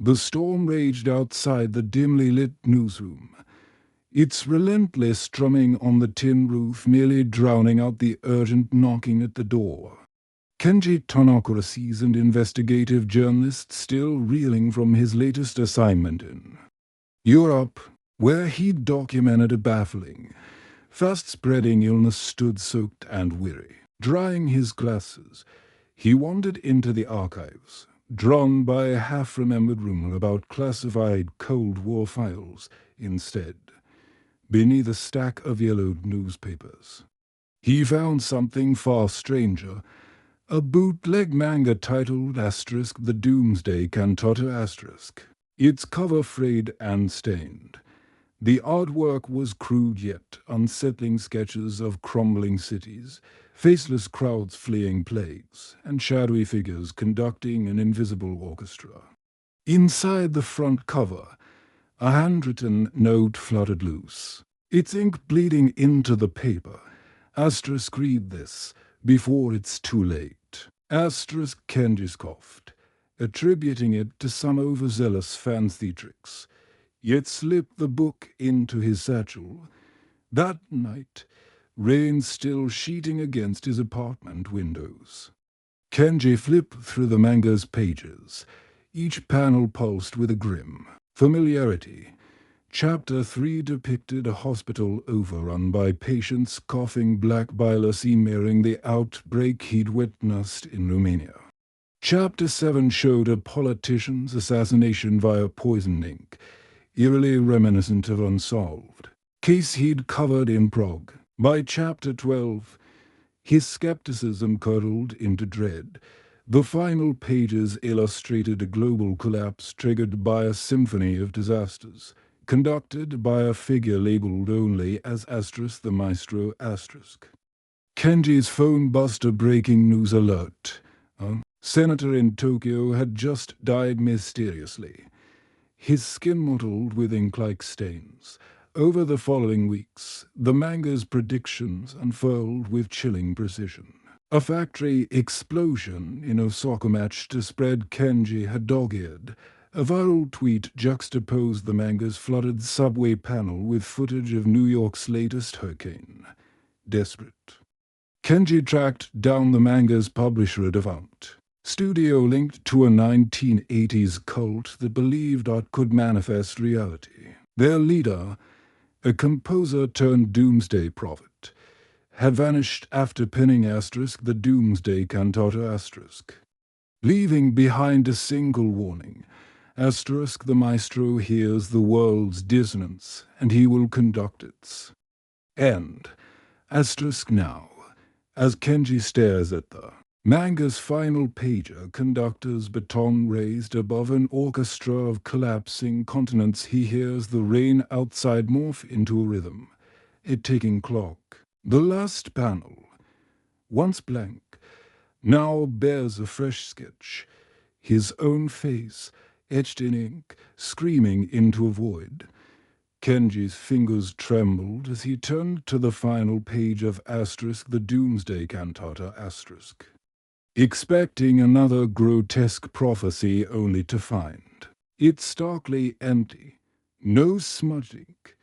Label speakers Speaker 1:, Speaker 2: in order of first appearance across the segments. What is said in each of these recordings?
Speaker 1: The storm raged outside the dimly lit newsroom, its relentless strumming on the tin roof nearly drowning out the urgent knocking at the door. Kenji Tanaka, a seasoned investigative journalist, still reeling from his latest assignment in Europe, where he'd documented a baffling, fast-spreading illness, stood soaked and weary. Drying his glasses, he wandered into the archives, drawn by a half-remembered rumor about classified Cold War files instead, beneath a stack of yellowed newspapers. He found something far stranger, a bootleg manga titled *The Doomsday Cantata*. Its cover frayed and stained. The artwork was crude yet unsettling sketches of crumbling cities, faceless crowds fleeing plagues, and shadowy figures conducting an invisible orchestra. Inside the front cover, a handwritten note fluttered loose, its ink bleeding into the paper. Read this before it's too late. Kenji scoffed, attributing it to some overzealous fancy tricks, yet slipped the book into his satchel. That night, rain still sheeting against his apartment windows. Kenji flipped through the manga's pages, each panel pulsed with a grim familiarity. Chapter 3 depicted a hospital overrun by patients coughing black bile mirroring the outbreak he'd witnessed in Romania. Chapter 7 showed a politician's assassination via poison ink, eerily reminiscent of unsolved case he'd covered in Prague. By Chapter 12, his skepticism curdled into dread. The final pages illustrated a global collapse triggered by a symphony of disasters, conducted by a figure labeled only as the Maestro *. Kenji's phone buzzed a breaking news alert. A senator in Tokyo had just died mysteriously, his skin mottled with ink-like stains. Over the following weeks, the manga's predictions unfurled with chilling precision. A factory explosion in Osaka matched a spread Kenji had dog-eared. A viral tweet juxtaposed the manga's flooded subway panel with footage of New York's latest hurricane. Desperate, Kenji tracked down the manga's publisher at Avant, studio linked to a 1980s cult that believed art could manifest reality. Their leader, a composer turned doomsday prophet, had vanished after penning the Doomsday Cantata *. Leaving behind a single warning, the Maestro hears the world's dissonance, and he will conduct its end. Now, as Kenji stares at the manga's final pager, conductor's baton raised above an orchestra of collapsing continents, he hears the rain outside morph into a rhythm, a ticking clock. The last panel, once blank, now bears a fresh sketch, his own face, etched in ink, screaming into a void. Kenji's fingers trembled as he turned to the final page of the Doomsday Cantata *, expecting another grotesque prophecy only to find it starkly empty. No smudge ink,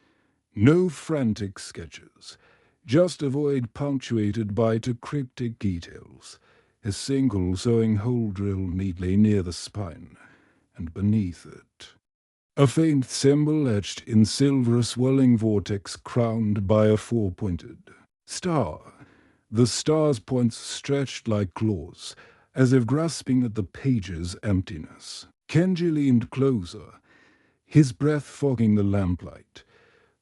Speaker 1: no frantic sketches, just a void punctuated by cryptic details, a single sewing hole drilled neatly near the spine, and beneath it, a faint symbol etched in silver, a swirling vortex crowned by a four-pointed star. The star's points stretched like claws, as if grasping at the page's emptiness. Kenji leaned closer, his breath fogging the lamplight,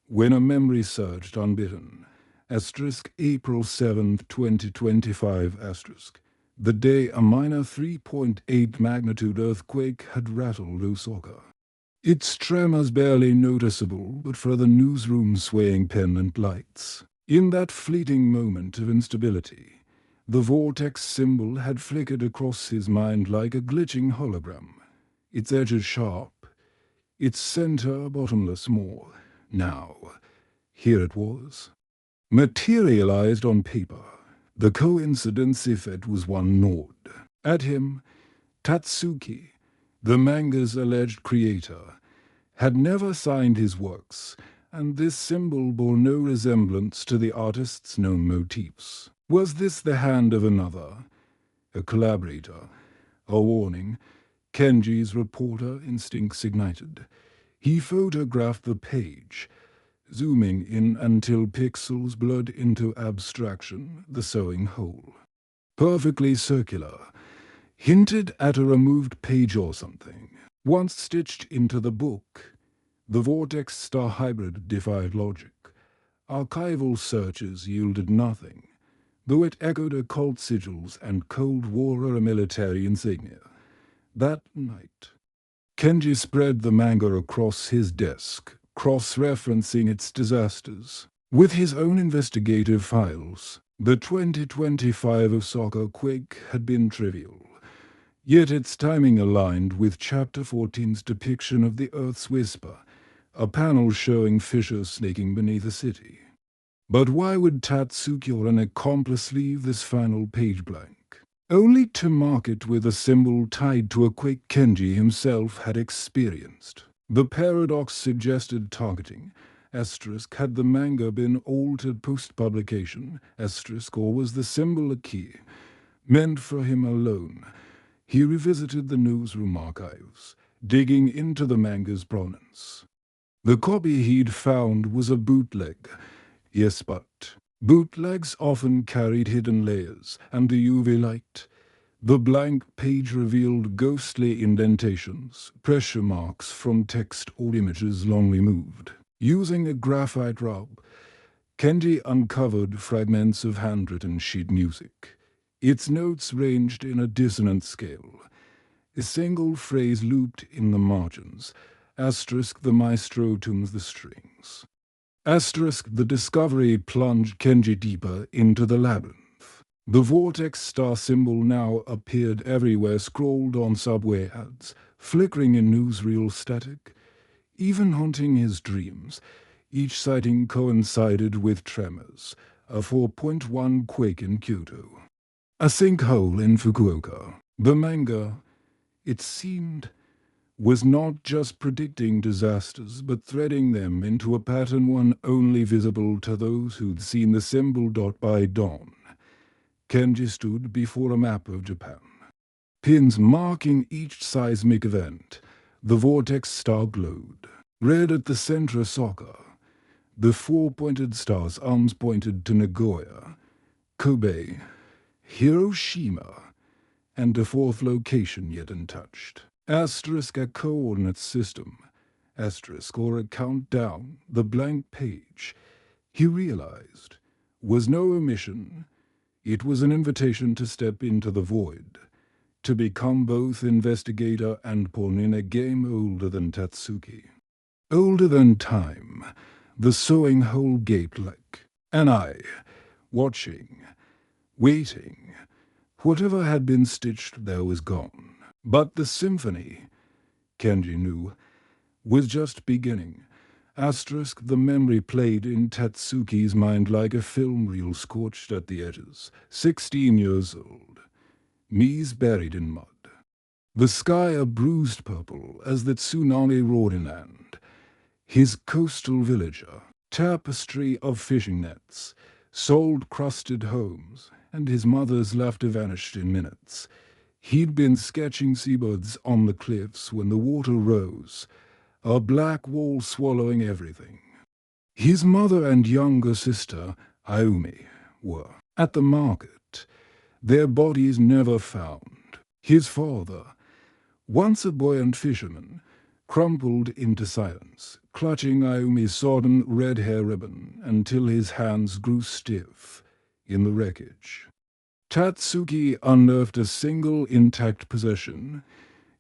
Speaker 1: when a memory surged unbidden. April 7th, 2025 *. The day a minor 3.8 magnitude earthquake had rattled Osaka. Its tremors barely noticeable but for the newsroom swaying pendant lights. In that fleeting moment of instability, the vortex symbol had flickered across his mind like a glitching hologram, its edges sharp, its center bottomless more. Now, here it was, materialized on paper. The coincidence, if it was one, gnawed at him. Tatsuki, The manga's alleged creator had never signed his works, and this symbol bore no resemblance to the artist's known motifs. Was this the hand of another, a collaborator, a warning? Kenji's reporter instincts ignited. He photographed the page, zooming in until pixels blurred into abstraction, the sewing hole. Perfectly circular, hinted at a removed page or something. Once stitched into the book, the vortex star hybrid defied logic. Archival searches yielded nothing, though it echoed occult sigils and Cold War-era military insignia. That night, Kenji spread the manga across his desk, cross-referencing its disasters. With his own investigative files, the 2025 Osaka quake had been trivial, yet its timing aligned with Chapter 14's depiction of the Earth's Whisper, a panel showing fissures snaking beneath the city. But why would Tatsuki or an accomplice leave this final page blank? Only to mark it with a symbol tied to a quake Kenji himself had experienced. The paradox suggested targeting. Asterisk, had the manga been altered post-publication, asterisk, or was the symbol a key, meant for him alone? He revisited the newsroom archives, digging into the manga's provenance. The copy he'd found was a bootleg. Yes, but bootlegs often carried hidden layers, and the UV light. The blank page revealed ghostly indentations, pressure marks from text or images long removed. Using a graphite rub, Kenji uncovered fragments of handwritten sheet music. Its notes ranged in a dissonant scale. A single phrase looped in the margins. Asterisk, the maestro tunes the strings. Asterisk, the discovery plunged Kenji deeper into the labyrinth. The vortex star symbol now appeared everywhere, scrolled on subway ads, flickering in newsreel static, even haunting his dreams. Each sighting coincided with tremors, a 4.1 quake in Kyoto, a sinkhole in Fukuoka. The manga, it seemed, was not just predicting disasters, but threading them into a pattern one only visible to those who'd seen the symbol dot by dawn. Kenji stood before a map of Japan. Pins marking each seismic event. The vortex star glowed. Red at the center Osaka. The four-pointed stars' arms pointed to Nagoya, Kobe, Hiroshima, and a fourth location yet untouched. Asterisk, a coordinate system. Asterisk, or a countdown, the blank page, he realized, was no omission. It was an invitation to step into the void, to become both investigator and pawn in a game older than Tatsuki. Older than time, the sewing hole gaped like an eye, watching, waiting. Whatever had been stitched there was gone. But the symphony, Kenji knew, was just beginning. Asterisk, the memory played in Tatsuki's mind like a film reel scorched at the edges. 16 years old. Knees buried in mud. The sky a bruised purple as the tsunami roared inland. His coastal villager, tapestry of fishing nets, salt-crusted homes, and his mother's laughter vanished in minutes. He'd been sketching seabirds on the cliffs when the water rose, a black wall swallowing everything. His mother and younger sister, Ayumi, were at the market, their bodies never found. His father, once a buoyant fisherman, crumpled into silence, clutching Ayumi's sodden red hair ribbon until his hands grew stiff in the wreckage. Tatsuki unearthed a single intact possession,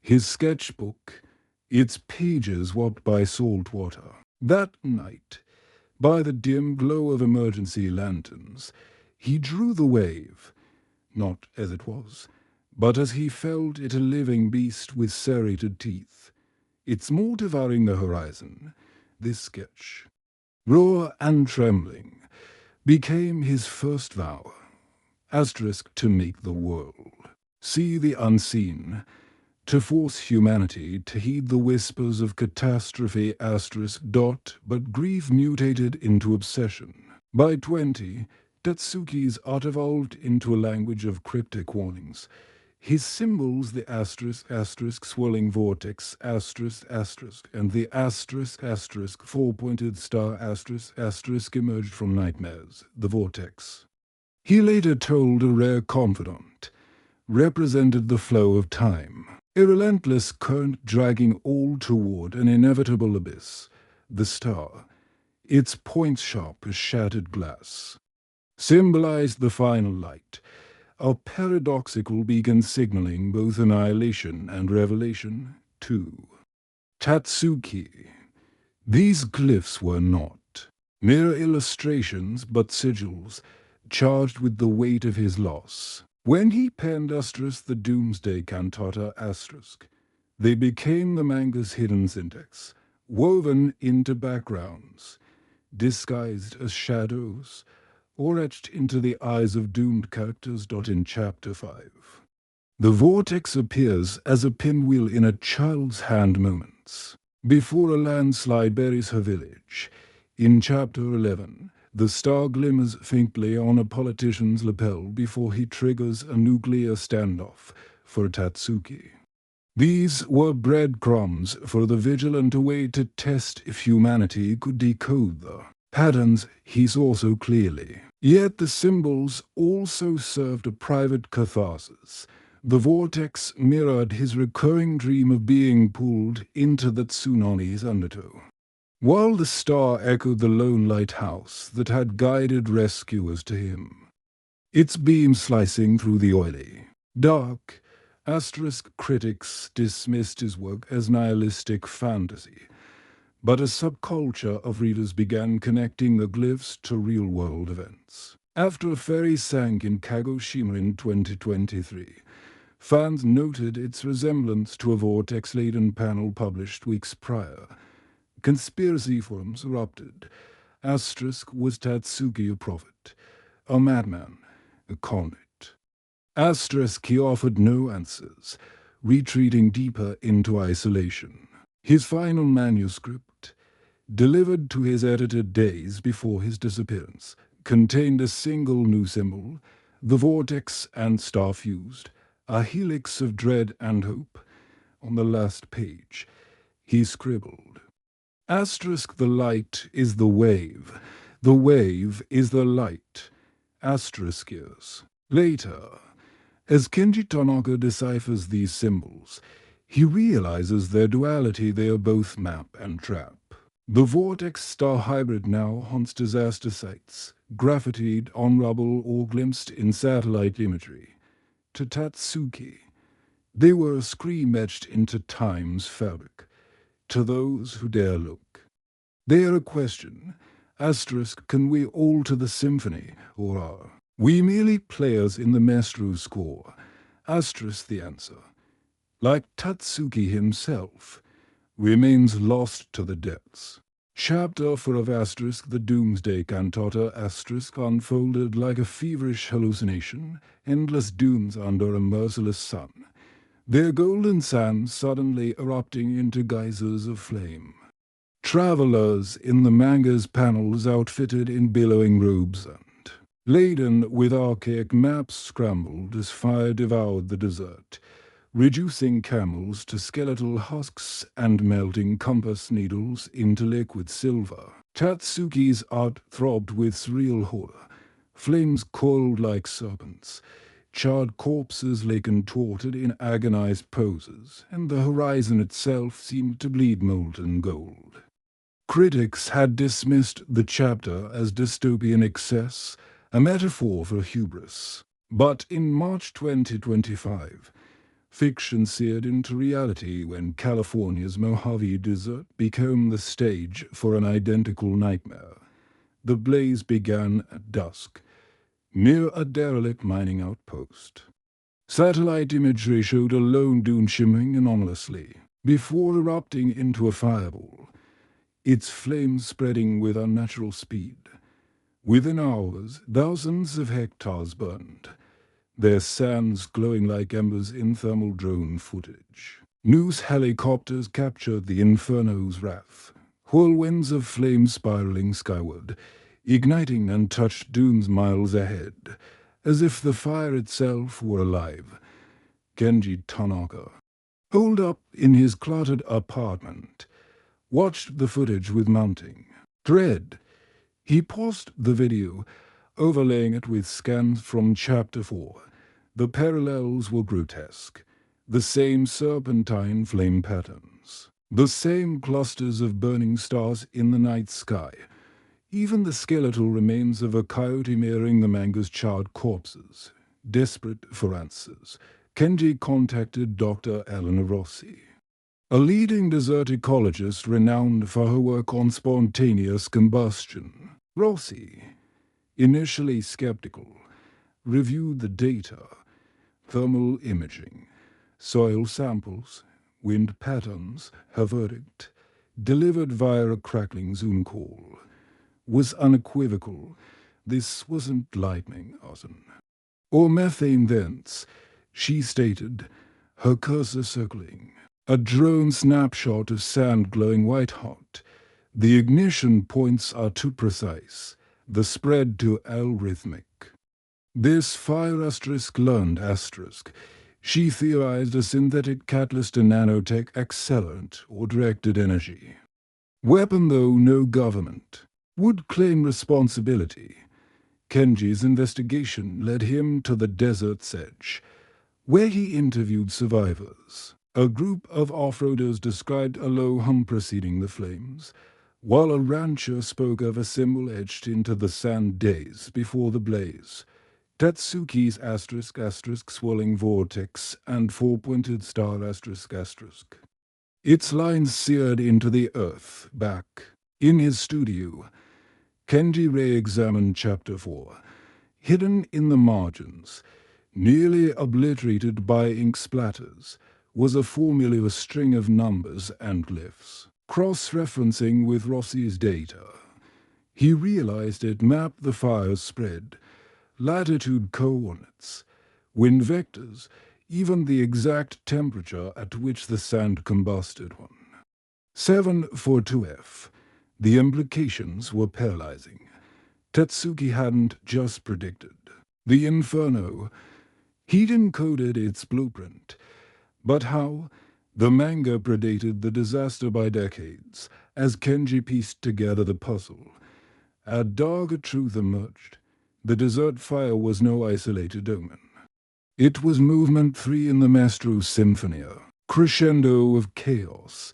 Speaker 1: his sketchbook, its pages warped by salt water. That night, by the dim glow of emergency lanterns, he drew the wave, not as it was, but as he felt it, a living beast with serrated teeth, its maw devouring the horizon. This sketch, raw and trembling, became his first vow. Asterisk, to make the world see the unseen, to force humanity to heed the whispers of catastrophe but grief mutated into obsession. By 20, Tatsuki's art evolved into a language of cryptic warnings. His symbols, the swirling vortex, and the four-pointed star emerged from nightmares, the vortex. He later told a rare confidant, represented the flow of time, a relentless current dragging all toward an inevitable abyss, the star, its points sharp as shattered glass, symbolized the final light, a paradoxical beacon signaling both annihilation and revelation, too. Tatsuki. These glyphs were not mere illustrations but sigils, charged with the weight of his loss. When he penned the Doomsday Cantata they became the manga's hidden syntax, woven into backgrounds, disguised as shadows, or etched into the eyes of doomed characters. In Chapter 5. The vortex appears as a pinwheel in a child's hand moments, before a landslide buries her village. In Chapter 11, the star glimmers faintly on a politician's lapel before he triggers a nuclear standoff for Tatsuki. These were breadcrumbs for the vigilant a way to test if humanity could decode the patterns he saw so clearly. Yet the symbols also served a private catharsis. The vortex mirrored his recurring dream of being pulled into the tsunami's undertow, while the star echoed the lone lighthouse that had guided rescuers to him, its beam slicing through the oily, dark, critics dismissed his work as nihilistic fantasy, but a subculture of readers began connecting the glyphs to real-world events. After a ferry sank in Kagoshima in 2023, fans noted its resemblance to a vortex-laden panel published weeks prior. Conspiracy forums erupted. Was Tatsuki a prophet, a madman, a convict? He offered no answers, retreating deeper into isolation. His final manuscript, delivered to his editor days before his disappearance, contained a single new symbol, the vortex and star fused, a helix of dread and hope. On the last page, he scribbled, the light is the wave is the light, years. Later, as Kenji Tanaka deciphers these symbols, he realizes their duality. They are both map and trap. The vortex-star hybrid now haunts disaster sites, graffitied on rubble or glimpsed in satellite imagery. To Tatsuki, they were a scream etched into time's fabric. To those who dare look, they are a question. Can we alter the symphony, or are we merely players in the maestro's score? The answer, like Tatsuki himself, remains lost to the depths. Chapter 4 of the Doomsday Cantata unfolded like a feverish hallucination, endless dooms under a merciless sun, their golden sands suddenly erupting into geysers of flame. Travelers in the manga's panels outfitted in billowing robes and laden with archaic maps scrambled as fire devoured the desert, reducing camels to skeletal husks and melting compass needles into liquid silver. Tatsuki's art throbbed with surreal horror. Flames coiled like serpents, charred corpses lay contorted in agonized poses, and the horizon itself seemed to bleed molten gold. Critics had dismissed the chapter as dystopian excess, a metaphor for hubris. But in March 2025, fiction seared into reality when California's Mojave Desert became the stage for an identical nightmare. The blaze began at dusk, near a derelict mining outpost. Satellite imagery showed a lone dune shimmering anomalously, before erupting into a fireball, its flames spreading with unnatural speed. Within hours, thousands of hectares burned, their sands glowing like embers in thermal drone footage. News helicopters captured the inferno's wrath, whirlwinds of flame spiraling skyward, igniting untouched dunes miles ahead, as if the fire itself were alive. Kenji Tanaka, holed up in his cluttered apartment, watched the footage with mounting dread. He paused the video, overlaying it with scans from Chapter 4. The parallels were grotesque. The same serpentine flame patterns. The same clusters of burning stars in the night sky. Even the skeletal remains of a coyote mirroring the manga's charred corpses. Desperate for answers, Kenji contacted Dr. Elena Rossi, a leading desert ecologist renowned for her work on spontaneous combustion. Rossi, initially skeptical, reviewed the data, thermal imaging, soil samples, wind patterns. Her verdict, delivered via a crackling Zoom call, was unequivocal. This wasn't lightning, Ozan, or methane vents, she stated, her cursor circling. A drone snapshot of sand glowing white-hot. The ignition points are too precise, the spread too algorithmic. This fire learned she theorized a synthetic catalyst and nanotech accelerant or directed energy. Weapon, though no government would claim responsibility. Kenji's investigation led him to the desert's edge, where he interviewed survivors. A group of off-roaders described a low hum preceding the flames, while a rancher spoke of a symbol etched into the sand days before the blaze. Tatsuki's *** swirling vortex and four-pointed star ***. Its lines seared into the earth. Back in his studio, Kenji re-examined Chapter 4, hidden in the margins, nearly obliterated by ink splatters, was a formula string of numbers and glyphs. Cross-referencing with Rossi's data, he realized it mapped the fire's spread, latitude coordinates, wind vectors, even the exact temperature at which the sand combusted. 7 for 2F. The implications were paralyzing. Tatsuki hadn't just predicted. The Inferno. He'd encoded its blueprint. But how? The manga predated the disaster by decades, as Kenji pieced together the puzzle. A darker truth emerged. The desert fire was no isolated omen. It was movement 3 in the Maestro Symphonia, crescendo of chaos,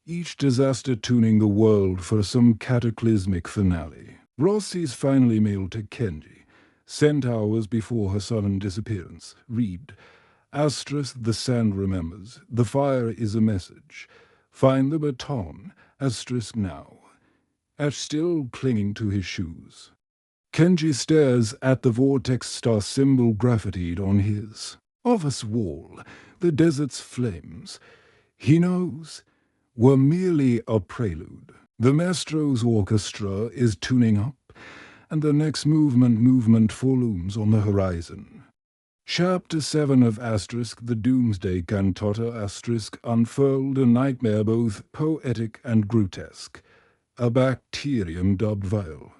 Speaker 1: each disaster tuning the world for some cataclysmic finale. Rossi's final email to Kenji, sent hours before her sudden disappearance, read, the sand remembers. The fire is a message. Find the baton. Now. Ash still clinging to his shoes. Kenji stares at the vortex star symbol graffitied on his office wall. The desert's flames, he knows, were merely a prelude. The maestro's orchestra is tuning up, and the next movement looms on the horizon. Chapter 7 of the Doomsday Cantata unfurled a nightmare both poetic and grotesque, a bacterium dubbed Vile.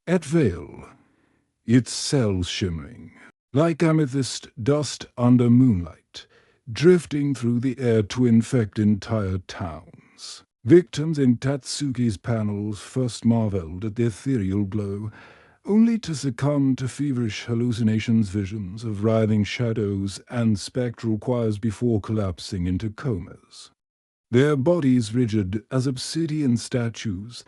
Speaker 1: At Vale, its cells shimmering, like amethyst dust under moonlight, drifting through the air to infect entire towns. Victims in Tatsuki's panels first marveled at the ethereal glow, only to succumb to feverish hallucinations, visions of writhing shadows and spectral choirs before collapsing into comas. Their bodies rigid as obsidian statues,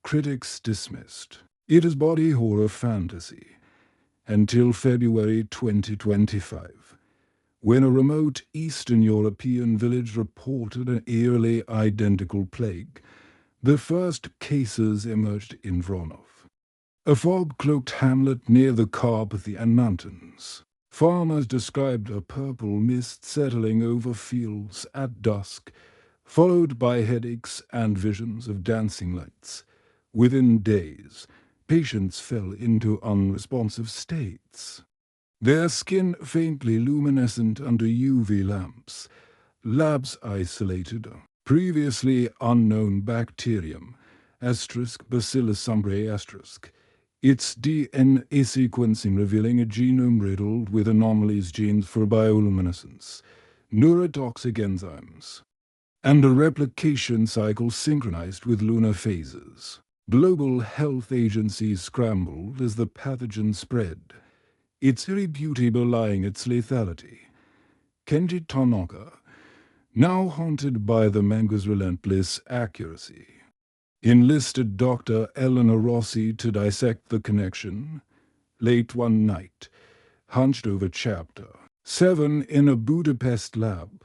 Speaker 1: critics dismissed. It is body horror fantasy. Until February 2025, when a remote Eastern European village reported an eerily identical plague, the first cases emerged in Vronov, a fog-cloaked hamlet near the Carpathian Mountains. Farmers described a purple mist settling over fields at dusk, followed by headaches and visions of dancing lights. Within days, patients fell into unresponsive states. their skin faintly luminescent under UV lamps. Labs isolated previously unknown bacterium, Bacillus umbrae, its DNA sequencing revealing a genome riddled with anomalies genes for bioluminescence, neurotoxic enzymes, and a replication cycle synchronized with lunar phases. Global health agencies scrambled as the pathogen spread, its eerie beauty belying its lethality. Kenji Tanaka, now haunted by the manga's relentless accuracy, enlisted Dr. Elena Rossi to dissect the connection. Late one night, hunched over Chapter 7 in a Budapest lab,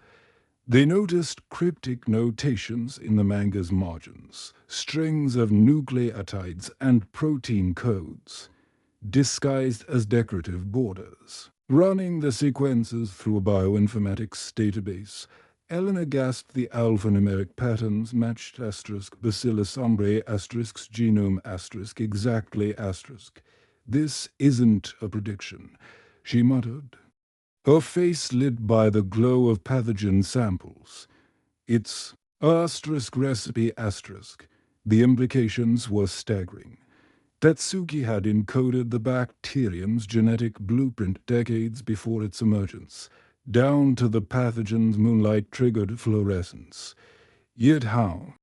Speaker 1: they noticed cryptic notations in the manga's margins, strings of nucleotides and protein codes, disguised as decorative borders. Running the sequences through a bioinformatics database, Elena gasped the alphanumeric patterns matched Bacillus umbrae genome exactly *. This isn't a prediction, she muttered, her face lit by the glow of pathogen samples. It's recipe *. The implications were staggering. Tatsuki had encoded the bacterium's genetic blueprint decades before its emergence, down to the pathogen's moonlight-triggered fluorescence. Yet how?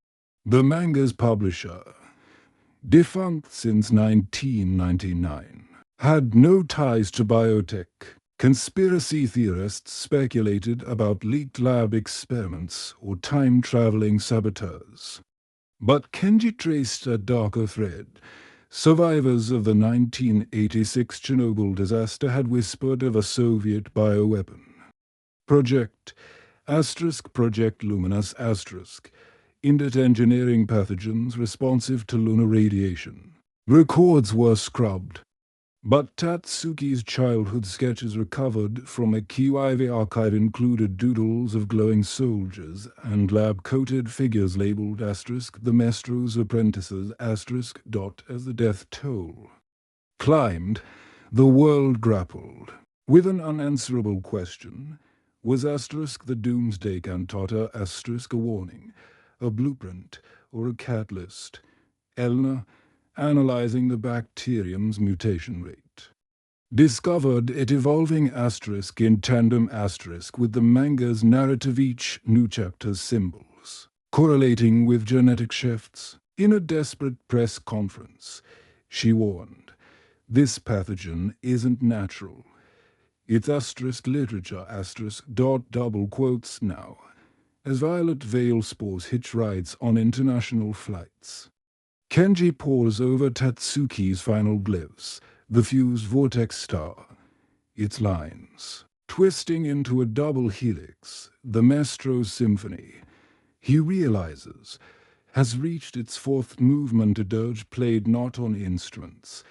Speaker 1: The manga's publisher, defunct since 1999, had no ties to biotech. Conspiracy theorists speculated about leaked lab experiments or time-traveling saboteurs. But Kenji traced a darker thread. Survivors of the 1986 Chernobyl disaster had whispered of a Soviet bioweapon. Project Luminous indot engineering pathogens responsive to lunar radiation. Records were scrubbed, but Tatsuki's childhood sketches recovered from a QIV archive included doodles of glowing soldiers and lab-coated figures labeled the Maestro's apprentices as the death toll. Climbed, the world grappled with an unanswerable question. Was the Doomsday Cantata a warning, a blueprint, or a catalyst? Elena, analyzing the bacterium's mutation rate, discovered it evolving in tandem with the manga's narrative, each new chapter's symbols, correlating with genetic shifts. In a desperate press conference, she warned, this pathogen isn't natural. It's literature double quotes now, as violet veil spores hitch rides on international flights. Kenji pores over Tatsuki's final glyphs, the fused vortex star, its lines, twisting into a double helix, the Maestro's symphony, he realizes, has reached its fourth movement, a dirge played not on instruments,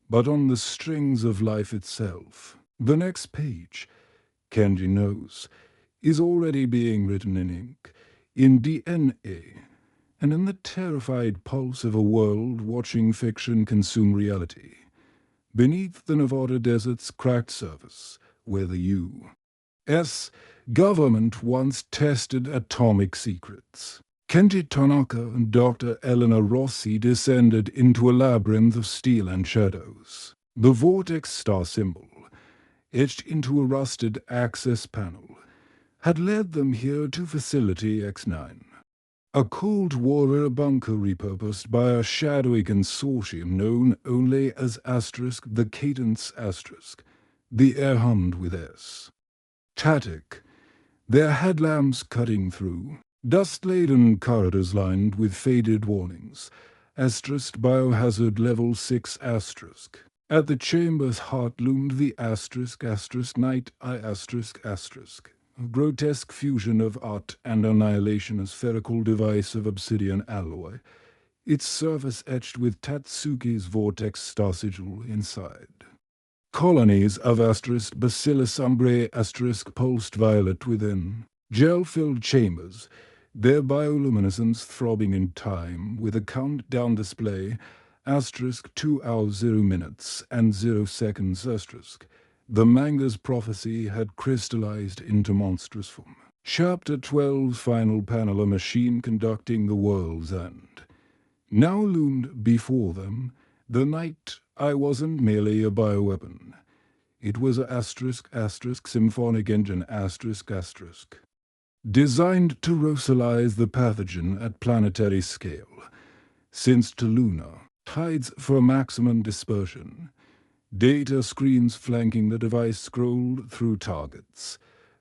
Speaker 1: but on the strings of life itself. The next page, Kenji knows, is already being written in ink, in DNA, and in the terrified pulse of a world watching fiction consume reality, beneath the Nevada desert's cracked surface, where the U.S. government once tested atomic secrets. Kenji Tanaka and Dr. Elena Rossi descended into a labyrinth of steel and shadows. The vortex star symbol, etched into a rusted access panel, had led them here to Facility X9. A Cold War bunker repurposed by a shadowy consortium known only as the Cadence the air hummed with S. Static, their headlamps cutting through, dust-laden corridors lined with faded warnings, biohazard level 6 *. At the chamber's heart loomed the night a grotesque fusion of art and annihilation, a spherical device of obsidian alloy, its surface etched with Tatsuki's vortex star sigil inside. Colonies of Bacillus umbrae pulsed violet within, gel-filled chambers, their bioluminescence throbbing in time with a countdown display 2 hours 0 minutes and 0 seconds The manga's prophecy had crystallized into monstrous form. Chapter 12's final panel, a machine conducting the world's end. Now loomed before them the night I wasn't merely a bioweapon. It was a symphonic engine ***, designed to rossilize the pathogen at planetary scale. Since to Luna, tides for maximum dispersion. Data screens flanking the device scrolled through targets,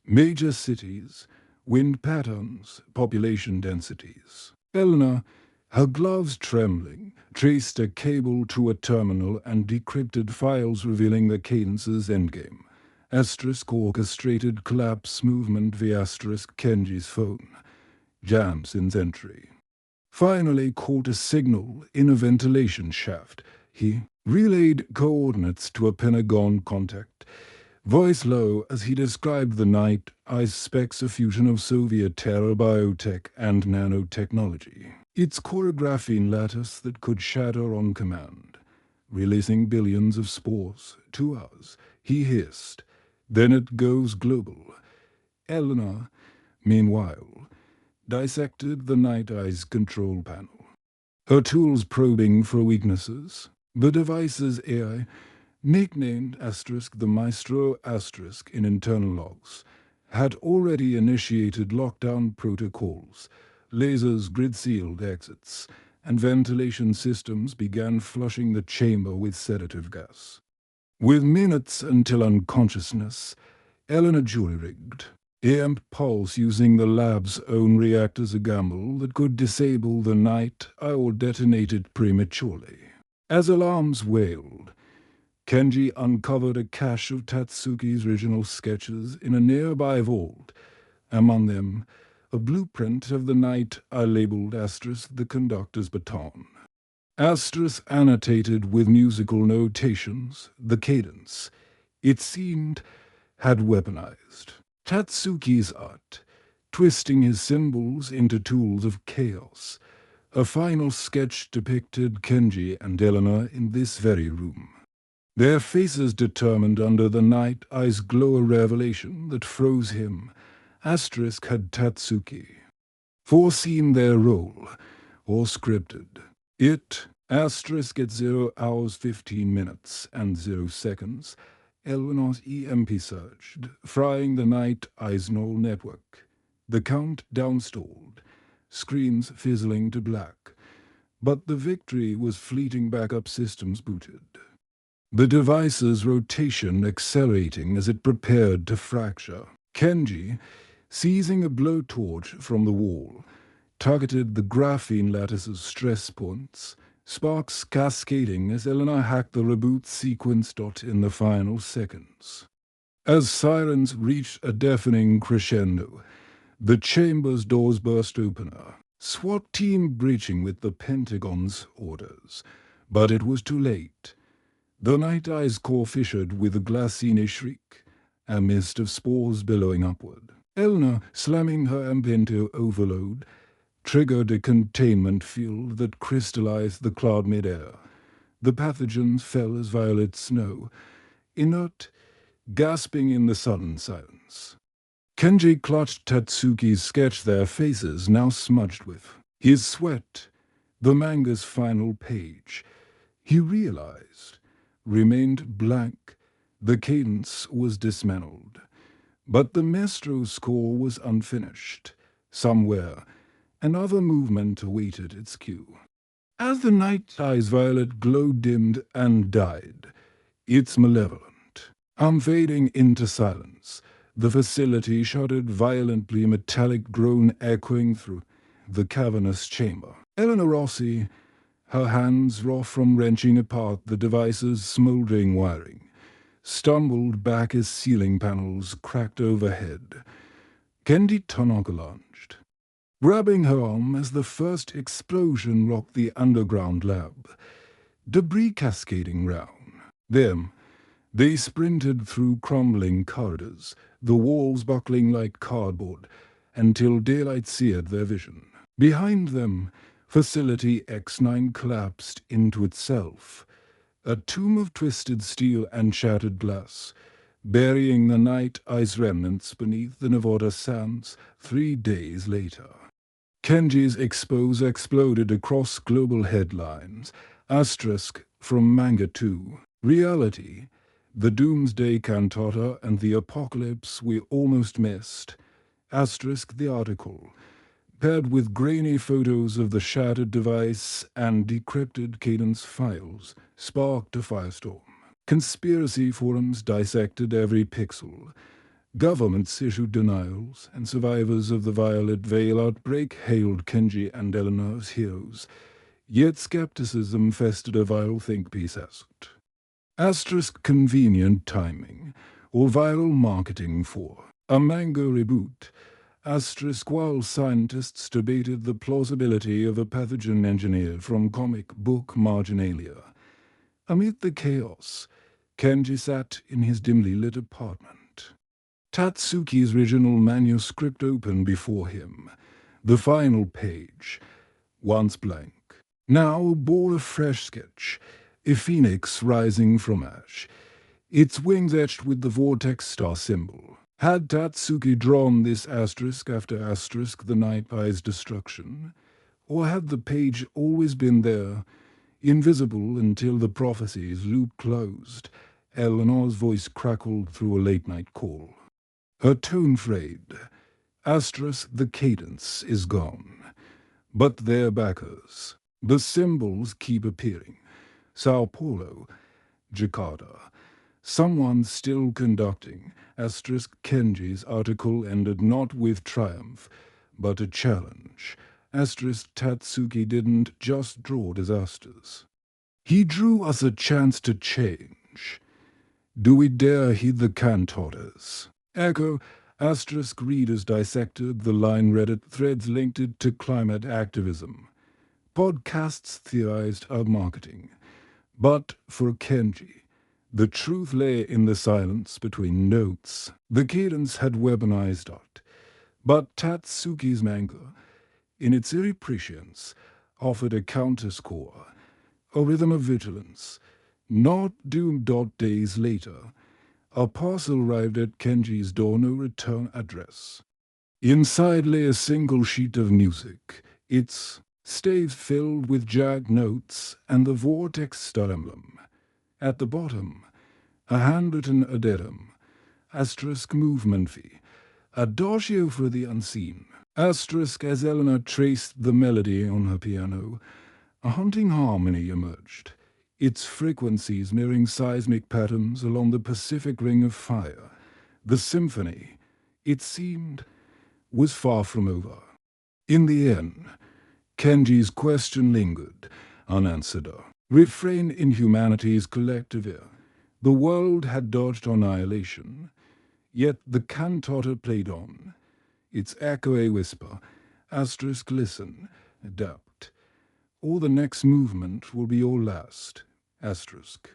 Speaker 1: major cities, wind patterns, population densities. Elena, her gloves trembling, traced a cable to a terminal and decrypted files revealing the cadence's endgame. Orchestrated collapse movement via Kenji's phone. Jamson's entry. Finally caught a signal in a ventilation shaft. He relayed coordinates to a Pentagon contact, voice low as he described the night I's specs, a fusion of Soviet terror, biotech, and nanotechnology. Its choreographing lattice that could shatter on command, releasing billions of spores to us, he hissed. Then it goes global. Elena, meanwhile, dissected the Night Eye's control panel, her tools probing for weaknesses. The device's AI, nicknamed the Maestro in internal logs, had already initiated lockdown protocols. Lasers grid-sealed exits, and ventilation systems began flushing the chamber with sedative gas. With minutes until unconsciousness, Elena jury-rigged. EMP pulse using the lab's own reactors, a gamble that could disable the night or detonate it prematurely. As alarms wailed, Kenji uncovered a cache of Tatsuki's original sketches in a nearby vault. Among them, a blueprint of the night I labeled the conductor's baton. Annotated with musical notations, the cadence, it seemed, had weaponized. Tatsuki's art, twisting his symbols into tools of chaos. A final sketch depicted Kenji and Elena in this very room. Their faces determined under the night eye's glow, a revelation that froze him. Had Tatsuki foreseen their role, or scripted it? At 0 hours 15 minutes and 0 seconds, Eleanor's EMP surged, frying the night eye's neural network. The countdown stalled, screens fizzling to black. But the victory was fleeting. Backup systems booted, the device's rotation accelerating as it prepared to fracture. Kenji, seizing a blowtorch from the wall, targeted the graphene lattice's stress points, sparks cascading as Elena hacked the reboot sequence. In the final seconds, as sirens reached a deafening crescendo, the chamber's doors burst open. SWAT team breaching with the Pentagon's orders. But it was too late. The night eye's core fissured with a glassine shriek, a mist of spores billowing upward. Elena, slamming her amp into overload, triggered a containment field that crystallized the cloud midair. The pathogens fell as violet snow, inert, gasping in the sudden silence. Kenji clutched Tatsuki's sketch, their faces now smudged with his sweat. The manga's final page, he realized, remained blank. The cadence was dismantled, but the maestro's score was unfinished. Somewhere, another movement awaited its cue. As the night eye's violet glow dimmed and died, its malevolent, fading into silence, the facility shuddered violently, metallic groan echoing through the cavernous chamber. Elena Rossi, her hands raw from wrenching apart the device's smoldering wiring, stumbled back as ceiling panels cracked overhead. Kenji Tanaka lunged, grabbing her arm as the first explosion rocked the underground lab, debris cascading round them. They sprinted through crumbling corridors, the walls buckling like cardboard, until daylight seared their vision. Behind them, Facility X9 collapsed into itself, a tomb of twisted steel and shattered glass. burying the night ice remnants beneath the Nevada sands 3 days later. Kenji's expose exploded across global headlines. Asterisk from Manga 2. Reality. The Doomsday Cantata and the apocalypse we almost missed. Asterisk the article. Paired with grainy photos of the shattered device and decrypted cadence files, sparked a firestorm. Conspiracy forums dissected every pixel. Governments issued denials, and survivors of the Violet Veil outbreak hailed Kenji and Elena as heroes. Yet skepticism festered a vile think piece asked. Asterisk convenient timing, or viral marketing for a manga reboot. Asterisk while scientists debated the plausibility of a pathogen engineered from comic book marginalia. Amid the chaos, Kenji sat in his dimly lit apartment. Tatsuki's original manuscript open before him. The final page, once blank, now bore a fresh sketch, a phoenix rising from ash, its wings etched with the vortex star symbol. Had Tatsuki drawn this asterisk after asterisk the Night Eye's destruction? Or had the page always been there, invisible until the prophecy's loop closed? Eleanor's voice crackled through a late-night call. Her tone frayed. Asterisk the cadence is gone. But their backers. The symbols keep appearing. Sao Paulo, Jakarta. Someone still conducting. Asterisk Kenji's article ended not with triumph, but a challenge. Asterisk Tatsuki didn't just draw disasters. He drew us a chance to change. Do we dare heed the cantatas? Echo, asterisk readers dissected the line Reddit threads linked it to climate activism. Podcasts theorized our marketing. But for Kenji, the truth lay in the silence between notes. The cadence had weaponized art. But Tatsuki's manga, in its eerie prescience, offered a counterscore, a rhythm of vigilance. Not doomed. Days later, a parcel arrived at Kenji's door no return address. Inside lay a single sheet of music, its staves filled with jagged notes and the vortex star emblem. At the bottom, a handwritten addendum, asterisk movement fee, adagio for the unseen. Asterisk as Elena traced the melody on her piano, a haunting harmony emerged, its frequencies mirroring seismic patterns along the Pacific Ring of Fire. The symphony, it seemed, was far from over. In the end, Kenji's question lingered, unanswered. Refrain in humanity's collective ear. The world had dodged annihilation, yet the cantata played on. Its echo a whisper, asterisk listen, adapt. Or the next movement will be your last, asterisk.